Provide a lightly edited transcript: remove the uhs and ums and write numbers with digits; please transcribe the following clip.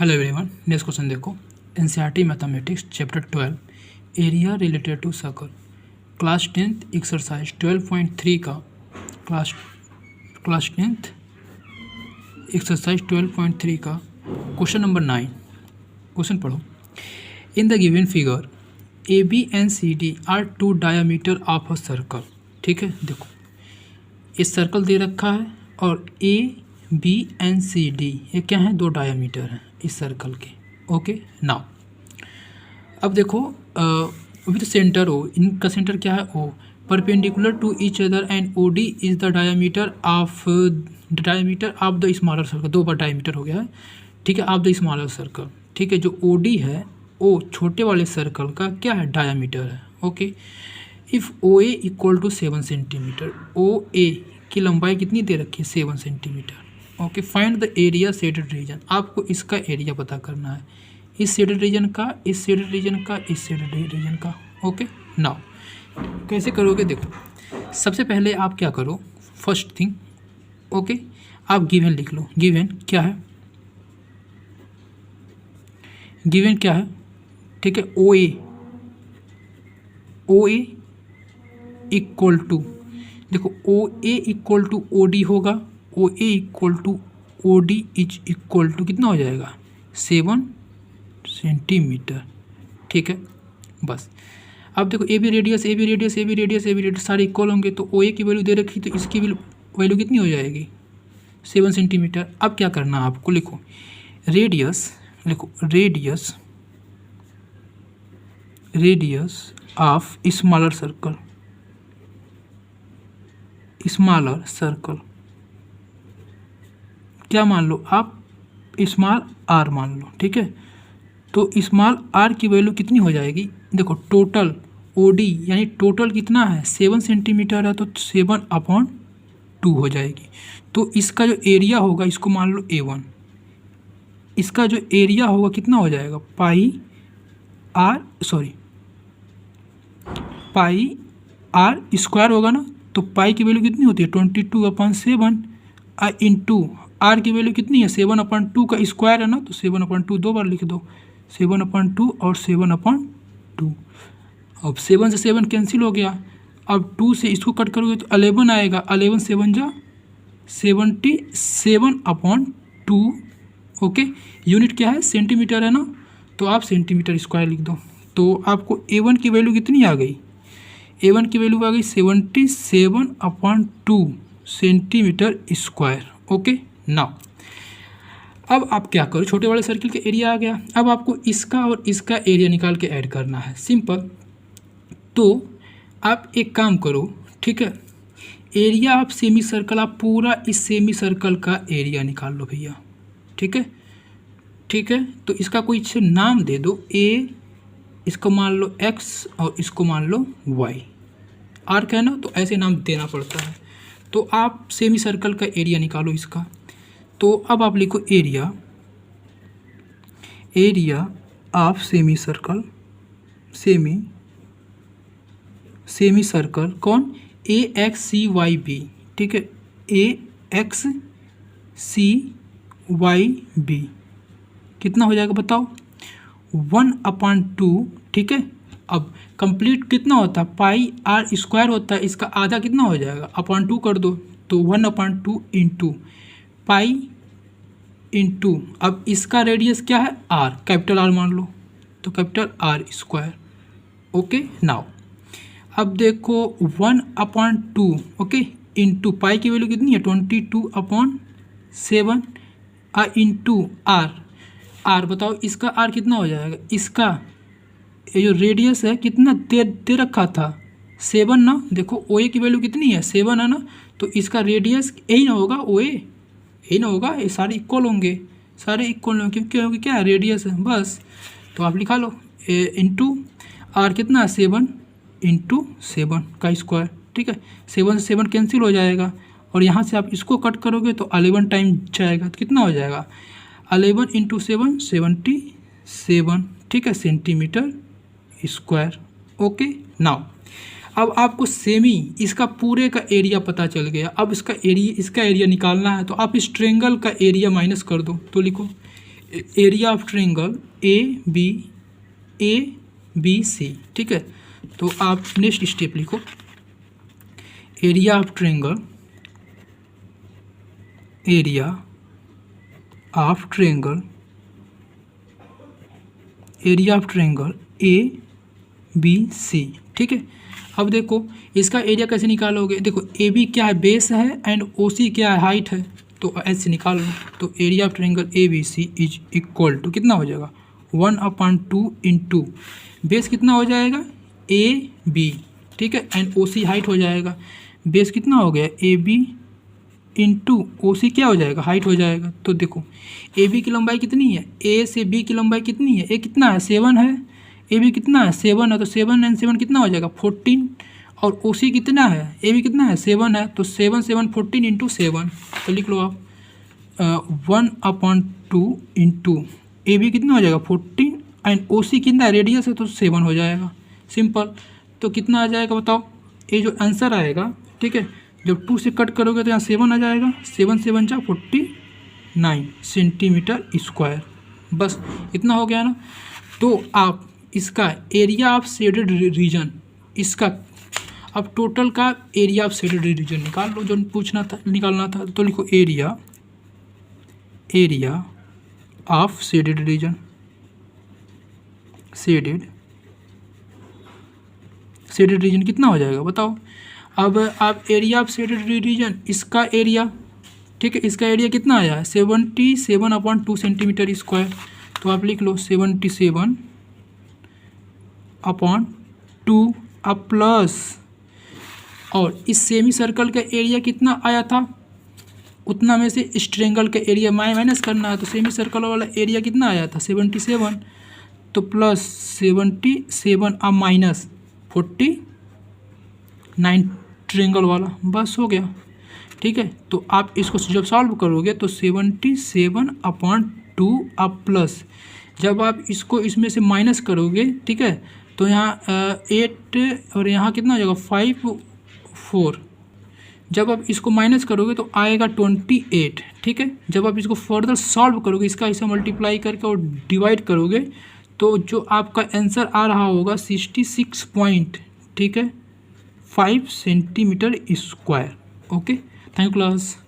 Hello everyone, next question देखो। NCERT mathematics chapter 12 area related to circle class 10th exercise 12.3 का class 10th exercise 12.3 का question number 9। Question पढ़ो। In the given figure A B and C D are two diameter of a circle. ठीक है, देखो इस circle दे रखा है और A B and C D ये क्या है, दो डायामीटर हैं इस सर्कल के। ओके नाउ अब देखो विद सेंटर ओ, इनका सेंटर क्या है O, perpendicular to each other and O D is the diameter of the smaller circle. दो बार डायामीटर हो गया है, ठीक है, ऑफ द स्मॉलर सर्कल। ठीक है, जो ओ डी है ओ छोटे वाले सर्कल का क्या है, डायामीटर है। Okay, if O A equal to 7 centimetre, O A की लंबाई कितनी दे रखी है, 7 centimetre. Okay, find the area shaded region, आपको इसका एरिया पता करना है, इस शेडेड रीजन का, इस शेडेड रीजन का, इस शेडेड रीजन का। ओके नाउ कैसे करोगे, देखो सबसे पहले आप क्या करो, फर्स्ट थिंग ओके आप गिवन लिख लो। गिवन क्या है, गिवन क्या है, ठीक है, ओ ए इक्वल टू, देखो O A equal to O D होगा, O A equal to O D is equal to कितना हो जाएगा, 7 सेंटीमीटर। ठीक है, बस अब देखो A B radius, A B radius, A B radius, A B radius सारे इक्वल होंगे, तो ओ ए की वैल्यू दे रखी तो इसकी वैल्यू कितनी हो जाएगी, 7 सेंटीमीटर। अब क्या करना है आपको, लिखो रेडियस, लिखो radius, radius of smaller circle, smaller circle क्या मान लो आप, स्मॉल आर मान लो। ठीक है, तो स्मॉल आर की वैल्यू कितनी हो जाएगी, देखो टोटल ओ डी यानी टोटल कितना है, 7 सेंटीमीटर है, तो 7/2 हो जाएगी। तो इसका जो एरिया होगा इसको मान लो A1, इसका जो एरिया होगा कितना हो जाएगा, पाई आर स्क्वायर होगा ना, तो पाई की वैल्यू कितनी होती है 22/7 इंटू आर की वैल्यू कितनी है 7/2 का स्क्वायर है ना, तो 7/2 दो बार लिख दो, 7/2 और 7/2। अब 7 से 7 कैंसिल हो गया, अब 2 से इसको कट करोगे तो 11 आएगा, 11 7 जा 77/2। ओके, यूनिट क्या है, सेंटीमीटर है ना, तो आप सेंटीमीटर स्क्वायर लिख दो। तो आपको A1 की वैल्यू कितनी आ गई, A1 की वैल्यू आ गई 77/2 सेंटीमीटर स्क्वायर। ओके नाउ अब आप क्या करो, छोटे वाले सर्किल का एरिया आ गया, अब आपको इसका और इसका एरिया निकाल के ऐड करना है, सिंपल। तो आप एक काम करो, ठीक है, एरिया ऑफ सेमी सर्कल, आप पूरा इस सेमी सर्कल का एरिया निकाल लो भैया। ठीक है, ठीक है, तो इसका कोई नाम दे दो, ए इसको मान लो x और इसको मान लो y, आर का है ना, तो ऐसे नाम देना पड़ता है। तो आप सेमी सर्कल का एरिया निकालो इसका। तो अब आप लिखो area, area of semi circle, semi circle कौन, AXCYB। ठीक है, AXCYB कितना हो जाएगा बताओ, 1/2। ठीक है, अब कंप्लीट कितना होता है, पाई आर स्क्वायर होता है, इसका आधा कितना हो जाएगा, 2 कर दो, तो 1/2 इंटू पाई इंटू, अब इसका रेडियस क्या है आर, कैपिटल आर मान लो, तो capital R square. Okay now अब देखो 1/2 ओके इंटू पाई की वैल्यू कितनी है 22/7 इंटू आर बताओ इसका आर कितना हो जाएगा, इसका ये जो रेडियस है कितना दे रखा था 7 ना, देखो ओ ए की वैल्यू कितनी है 7 है ना, तो इसका रेडियस यही ना होगा, ओ ए यही ना होगा, ये सारे इक्वल होंगे, सारे इक्वल होंगे क्योंकि क्या है रेडियस है, बस। तो आप लिखा लो इंटू आर कितना है 7 इंटू 7 का स्क्वायर। ठीक है, 7 से 7 कैंसिल हो जाएगा, और यहाँ से आप इसको कट करोगे तो 11 टाइम जाएगा, तो कितना हो जाएगा 11 इंटू 7 77। ठीक है, सेंटीमीटर स्क्वायर। ओके नाउ अब आपको सेमी इसका पूरे का एरिया पता चल गया, अब इसका एरिया निकालना है, तो आप इस ट्रेंगल का एरिया माइनस कर दो, तो लिखो area of triangle A B C, ठीक है। तो आप नेक्स्ट स्टेप लिखो, area of triangle A B C, ठीक है। अब देखो इसका एरिया कैसे निकालोगे, देखो ए बी क्या है, बेस है, एंड ओ सी क्या है, हाइट है, तो ऐसे निकाल लो। तो area of triangle A B C is equal to कितना हो जाएगा, 1/2 इंटू बेस कितना हो जाएगा ए बी, ठीक है, एंड ओ सी हाइट हो जाएगा। बेस कितना हो गया ए बी इंटू ओ सी क्या हो जाएगा, हाइट हो जाएगा। तो देखो ए बी की लंबाई कितनी है, ए से बी की लंबाई कितनी है, ए कितना है 7 है, ए बी कितना है 7 है, तो 7 एंड 7 कितना हो जाएगा 14, और ओ सी कितना है, ए बी कितना है 7 है, तो 7 7 14 इंटू 7, तो लिख लो आप 1/2 इंटू ए बी कितना हो जाएगा 14, एंड ओ सी कितना है रेडियस है, तो 7 हो जाएगा, सिंपल। तो कितना आ जाएगा बताओ, ये जो आंसर आएगा, ठीक है, जब 2 से कट करोगे तो यहाँ 7 आ जाएगा, 7 7 जा 49 सेंटीमीटर स्क्वायर, बस इतना हो गया ना। तो आप इसका एरिया ऑफ शेडेड रीजन, इसका अब टोटल का एरिया ऑफ शेडेड रीजन निकाल लो, जो निकालना था। तो लिखो area of shaded region, shaded region कितना हो जाएगा बताओ। अब आप एरिया ऑफ शेडेड रीजन, इसका एरिया, ठीक है, इसका एरिया कितना आया है 77/2 सेंटीमीटर स्क्वायर, तो आप लिख लो 77/2 अब प्लस, और इस सेमी सर्कल का एरिया कितना आया था, उतना में से इस ट्रायंगल का एरिया माइनस करना है, तो सेमी सर्कल वाला एरिया कितना आया था 77, तो प्लस 77 अब माइनस 49 ट्रायंगल वाला, बस हो गया, ठीक है। तो आप इसको जब सॉल्व करोगे तो 77/2 अब प्लस, जब आप इसको इसमें से माइनस करोगे, ठीक है, तो यहाँ 8 और यहाँ कितना हो जाएगा 5 4, जब आप इसको माइनस करोगे तो आएगा 28, ठीक है। जब आप इसको फर्दर सॉल्व करोगे, इसका इसे मल्टीप्लाई करके और डिवाइड करोगे, तो जो आपका आंसर आ रहा होगा 66 पॉइंट, ठीक है, 5 centimetre square. Okay, thank you class.